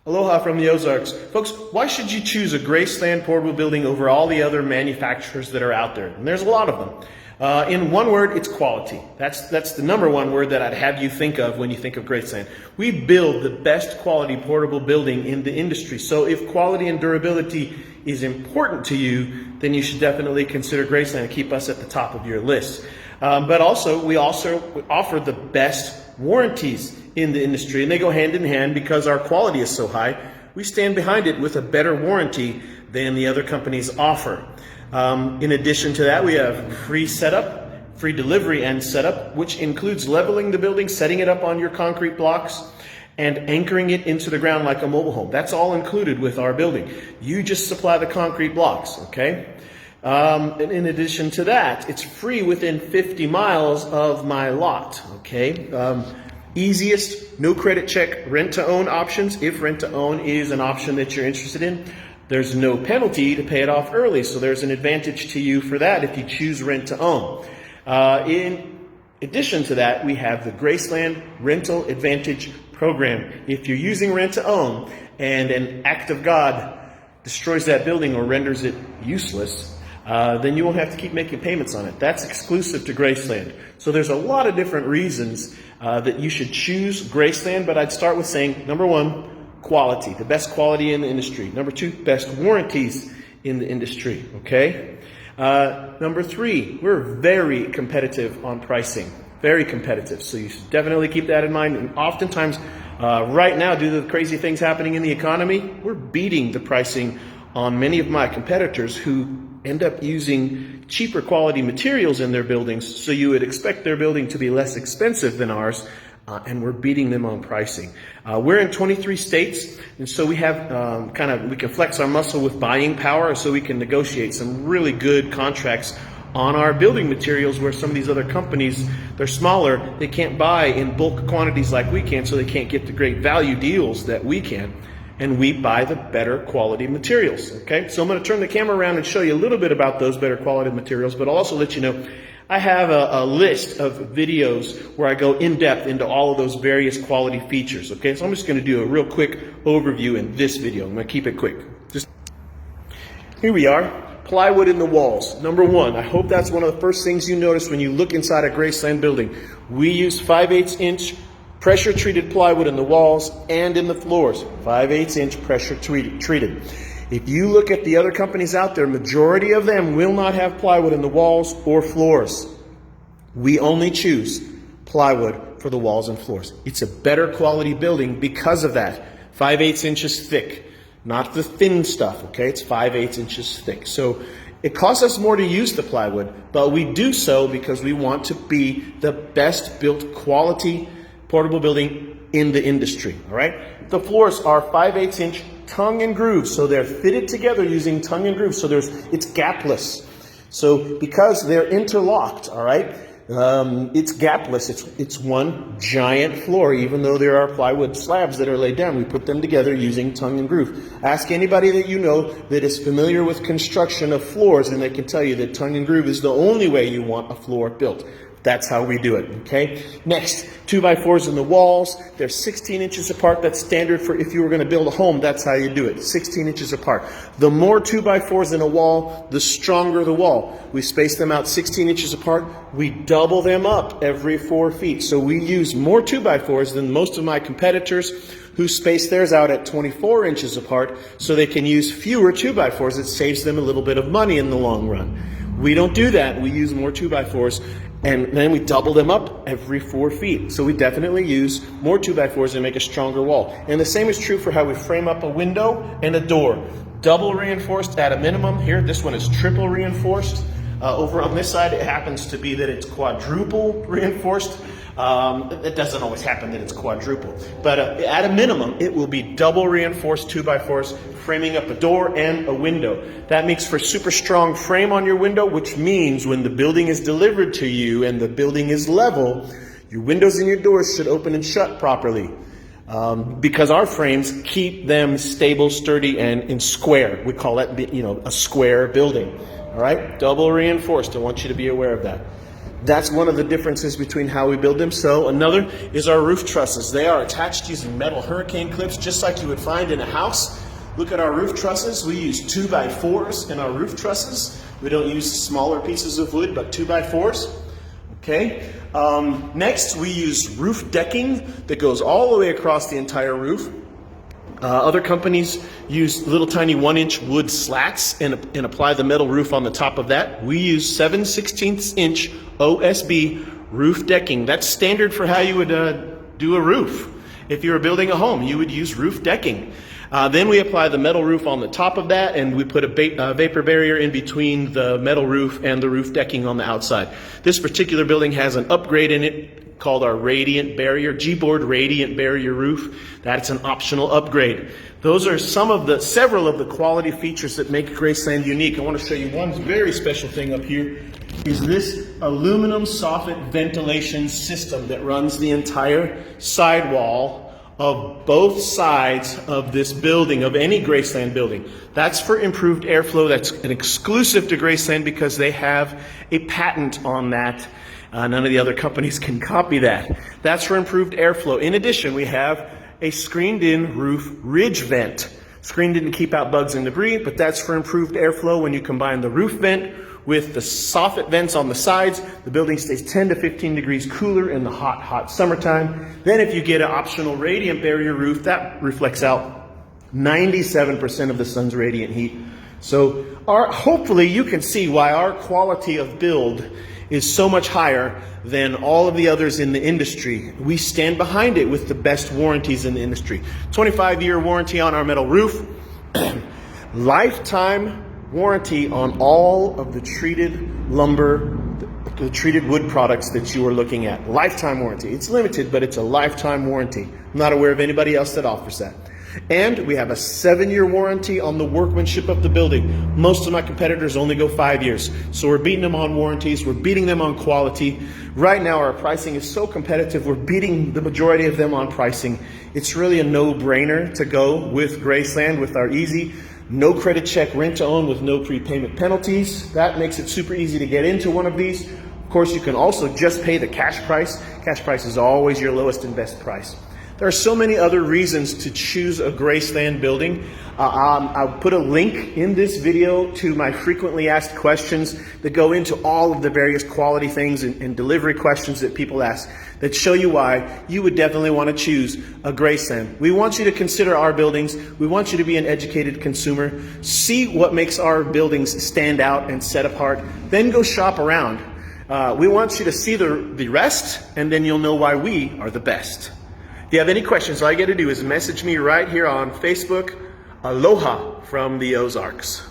Aloha from the Ozarks. Folks, why should you choose a Graceland Portable Building over all the other manufacturers that are out there? And there's a lot of them. In one word, it's quality. That's the number one word that I'd have you think of when you think of Graceland. We build the best quality portable building in the industry. So if quality and durability is important to you, then you should definitely consider Graceland and keep us at the top of your list. But also, we also offer the best warranties in the industry, and they go hand in hand because our quality is so high. We stand behind it with a better warranty than the other companies offer. In addition to that, we have free setup, free delivery and setup, which includes leveling the building, setting it up on your concrete blocks, and anchoring it into the ground like a mobile home. That's all included with our building. You just supply the concrete blocks, okay? And in addition to that, it's free within 50 miles of my lot, okay? Easiest, no credit check, rent-to-own options, if rent-to-own is an option that you're interested in. There's no penalty to pay it off early, so there's an advantage to you for that if you choose rent-to-own. In addition to that, we have the Graceland Rental Advantage Program. If you're using rent-to-own and an act of God destroys that building or renders it useless, then you won't have to keep making payments on it. That's exclusive to Graceland. So there's a lot of different reasons that you should choose Graceland, but I'd start with saying, number one, quality, the best quality in the industry. Number two, best warranties in the industry, okay? Number three, we're very competitive on pricing, very competitive. So you should definitely keep that in mind. And oftentimes, right now, due to the crazy things happening in the economy, we're beating the pricing on many of my competitors who end up using cheaper quality materials in their buildings, so you would expect their building to be less expensive than ours, and we're beating them on pricing. We're in 23 states, and so we have we can flex our muscle with buying power, so we can negotiate some really good contracts on our building materials where some of these other companies, they're smaller, they can't buy in bulk quantities like we can, so they can't get the great value deals that we can. And we buy the better quality materials, okay? So I'm going to turn the camera around and show you a little bit about those better quality materials, but I'll also let you know I have a list of videos where I go in depth into all of those various quality features, okay? So I'm just going to do a real quick overview in this video. I'm going to keep it quick. Here we are, plywood in the walls. Number one, I hope that's one of the first things you notice when you look inside a Graceland building. We use 5/8 inch pressure treated plywood in the walls and in the floors, 5/8 inch pressure treated. If you look at the other companies out there, majority of them will not have plywood in the walls or floors. We only choose plywood for the walls and floors. It's a better quality building because of that. 5/8 inches thick, not the thin stuff, okay? It's 5/8 inches thick. So it costs us more to use the plywood, but we do so because we want to be the best built quality portable building in the industry, all right? The floors are 5/8 inch tongue and groove, so they're fitted together using tongue and groove, so it's gapless. So because they're interlocked, all right, it's gapless. It's one giant floor, even though there are plywood slabs that are laid down. We put them together using tongue and groove. Ask anybody that you know that is familiar with construction of floors, and they can tell you that tongue and groove is the only way you want a floor built. That's how we do it, okay? Next, 2x4s in the walls. They're 16 inches apart. That's standard for if you were going to build a home. That's how you do it, 16 inches apart. The more 2x4s in a wall, the stronger the wall. We space them out 16 inches apart. We double them up every 4 feet. So we use more 2x4s than most of my competitors who space theirs out at 24 inches apart, so they can use fewer 2x4s. It saves them a little bit of money in the long run. We don't do that. We use more 2x4s. And then we double them up every 4 feet. So we definitely use more 2x4s and make a stronger wall. And the same is true for how we frame up a window and a door. Double reinforced at a minimum. Here, this one is triple reinforced. Over on this side, it happens to be that it's quadruple reinforced. It doesn't always happen that it's quadruple. But at a minimum, it will be double reinforced 2x4s, framing up a door and a window. That makes for super strong frame on your window, which means when the building is delivered to you and the building is level, your windows and your doors should open and shut properly. Because our frames keep them stable, sturdy, and square. We call that, a square building. All right, double reinforced. I want you to be aware of that. That's one of the differences between how we build them. So another is our roof trusses. They are attached using metal hurricane clips, just like you would find in a house. Look at our roof trusses. We use 2x4s in our roof trusses. We don't use smaller pieces of wood, but 2x4s. Okay. Next, we use roof decking that goes all the way across the entire roof. Other companies use little tiny 1-inch wood slats and apply the metal roof on the top of that. We use 7/16 inch OSB roof decking. That's standard for how you would do a roof. If you were building a home, you would use roof decking. Then we apply the metal roof on the top of that, and we put a vapor barrier in between the metal roof and the roof decking on the outside. This particular building has an upgrade in it called our Radiant Barrier, G-Board Radiant Barrier Roof. That's an optional upgrade. Those are several of the quality features that make Graceland unique. I want to show you one very special thing up here is this aluminum soffit ventilation system that runs the entire sidewall of both sides of this building, of any Graceland building. That's for improved airflow. That's an exclusive to Graceland because they have a patent on that. None of the other companies can copy that. That's for improved airflow. In addition, we have a screened-in roof ridge vent. Screened in to keep out bugs and debris, but that's for improved airflow. When you combine the roof vent with the soffit vents on the sides, the building stays 10 to 15 degrees cooler in the hot summertime. Then if you get an optional radiant barrier roof, that reflects out 97% of the sun's radiant heat. So hopefully you can see why our quality of build is so much higher than all of the others in the industry. We stand behind it with the best warranties in the industry. 25-year warranty on our metal roof, lifetime warranty on all of the treated lumber, the treated wood products that you are looking at. Lifetime warranty. It's limited, but it's a lifetime warranty. I'm not aware of anybody else that offers that. And we have a 7-year warranty on the workmanship of the building. Most of my competitors only go 5 years. So we're beating them on warranties. We're beating them on quality. Right now our pricing is so competitive. We're beating the majority of them on pricing. It's really a no-brainer to go with Graceland with our easy, no credit check rent to own with no prepayment penalties. That makes it super easy to get into one of these. Of course, you can also just pay the cash price. Cash price is always your lowest and best price. There are so many other reasons to choose a Graceland building. I'll put a link in this video to my frequently asked questions that go into all of the various quality things and delivery questions that people ask that show you why you would definitely want to choose a Graceland. We want you to consider our buildings. We want you to be an educated consumer. See what makes our buildings stand out and set apart. Then go shop around. We want you to see the rest, and then you'll know why we are the best. If you have any questions, all you got to do is message me right here on Facebook. Aloha from the Ozarks.